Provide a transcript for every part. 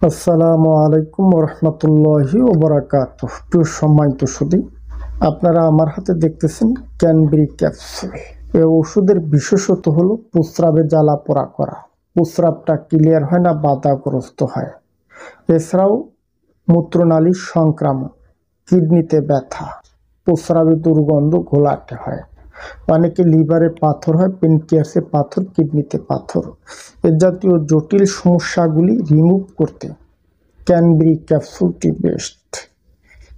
আসসালামু আলাইকুম রহমতুল্লাহি ওবরাকাতুহ। প্রিয় সম্মানিত সুধী, আপনারা আমার হাতে দেখতেছেন ক্যানবেরি ক্যাপসুল। এই ওষুধের বিশেষত হলো প্রস্রাবে জ্বালা পোড়া করা, প্রস্রাবটা ক্লিয়ার হয় না, বাধাগ্রস্ত হয়। এছাড়াও মূত্রনালীর সংক্রমণ, কিডনিতে ব্যথা, প্রস্রাবে দুর্গন্ধ, ঘোলাটে হয়। অনেকে লিভারে পাথর হয়, পেনক্রিয়াসে পাথর, কিডনিতে পাথর। এ জাতীয় জটিল সমস্যাগুলি রিমুভ করতে ক্যানবেরি ক্যাপসুলটি বেস্ট।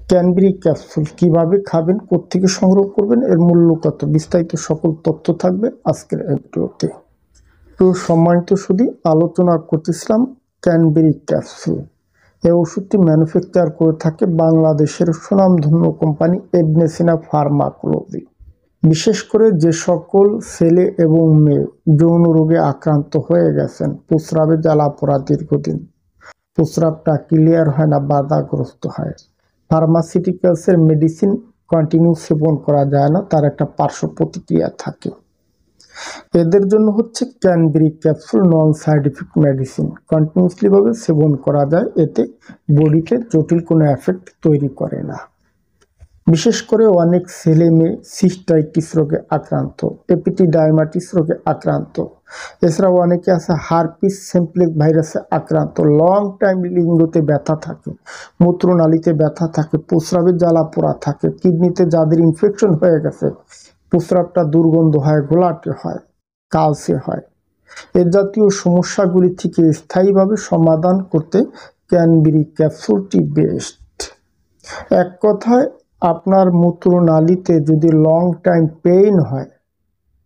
ক্যানবেরি ক্যাপসুল কিভাবে খাবেন, কোত্থেকে সংগ্রহ করবেন, এর মূল্য কত, বিস্তারিত সকল তথ্য থাকবে আজকের এই ভিডিওতে। তো সম্মানিত সুধী, আলোচনা করতেছিলাম ক্যানবেরি ক্যাপসুল। এই ওষুধটি ম্যানুফ্যাকচার করে থাকে বাংলাদেশের সুনামধন্য কোম্পানি ইবনে সিনা ফার্মাকোলজি। বিশেষ করে যে সকল ছেলে এবং মেয়ে যৌন রোগে আক্রান্ত হয়ে গেছেন, প্রস্রাবে জ্বালা পোড়া দীর্ঘদিন, প্রস্রাবটা ক্লিয়ার হয় না, বাধাগ্রস্ত হয়, ফার্মাসিউটিক্যালসের মেডিসিন কন্টিনিউ সেবন করা যায় না, তার একটা পার্শ্ব প্রতিক্রিয়া থাকে, এদের জন্য হচ্ছে ক্যানবেরি ক্যাপসুল নন সাইড এফেক্ট মেডিসিন। কন্টিনিউসলি ভাবে সেবন করা যায়, এতে বডিতে জটিল কোনো এফেক্ট তৈরি করে না। বিশেষ করে অনেক ছেলে মেয়ে সিস্টাইটিস রোগে আক্রান্ত, এপিডিডাইমাটিস রোগে আক্রান্ত, এছাড়াও অনেকে আছে হারপিস সিমপ্লেক্স ভাইরাসে আক্রান্ত, লং টাইম লিঙ্গতে ব্যথা থাকে, মূত্রনালীতে ব্যথা থাকে, প্রস্রাবে জ্বালা পোড়া থাকে, কিডনিতে যাদের ইনফেকশন হয়ে গেছে, প্রস্রাবটা দুর্গন্ধ হয়, ঘোলাটে হয়, কালচে হয়। এ জাতীয় সমস্যাগুলি থেকে স্থায়ীভাবে সমাধান করতে ক্যানবেরি ক্যাপসুলটি বেস্ট। এক কথায়, আপনার মূত্রনালীতে যদি লং টাইম পেইন হয়,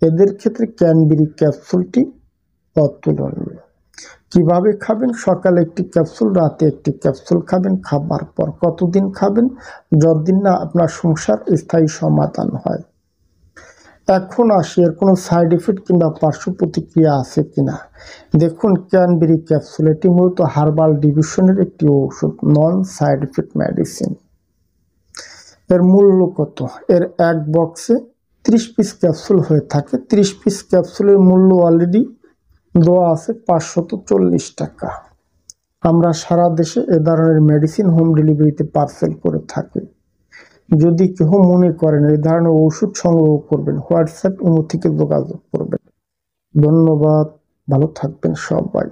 এদের ক্ষেত্রে ক্যানবেরি ক্যাপসুলটি অতুলনীয়। কিভাবে খাবেন? সকালে একটি ক্যাপসুল, রাতে একটি ক্যাপসুল খাবেন। খাবার পর কতদিন খাবেন? যতদিন না আপনার সমস্যার স্থায়ী সমাধান হয়। এখন আসি, এর কোনো সাইড এফেক্ট কিংবা পার্শ্ব প্রতিক্রিয়া আছে কিনা। দেখুন, ক্যানবেরি ক্যাপসুল এটি মূলত হার্বাল ডিভিশনের একটি ওষুধ, নন সাইড এফেক্ট মেডিসিন। এর মূল্য কত? এর এক বক্সে 30 পিস ক্যাপসুল হয়ে থাকে। 30 পিস ক্যাপসুলের মূল্য অলরেডি দেওয়া আছে 540 টাকা। আমরা সারা দেশে এ ধরনের মেডিসিন হোম ডেলিভারিতে পার্সেল করে থাকি। যদি কেউ মনে করেন এই ধরনের ওষুধ সংগ্রহ করবেন, হোয়াটসঅ্যাপ ইমো থেকে যোগাযোগ করবেন। ধন্যবাদ, ভালো থাকবেন সবাই।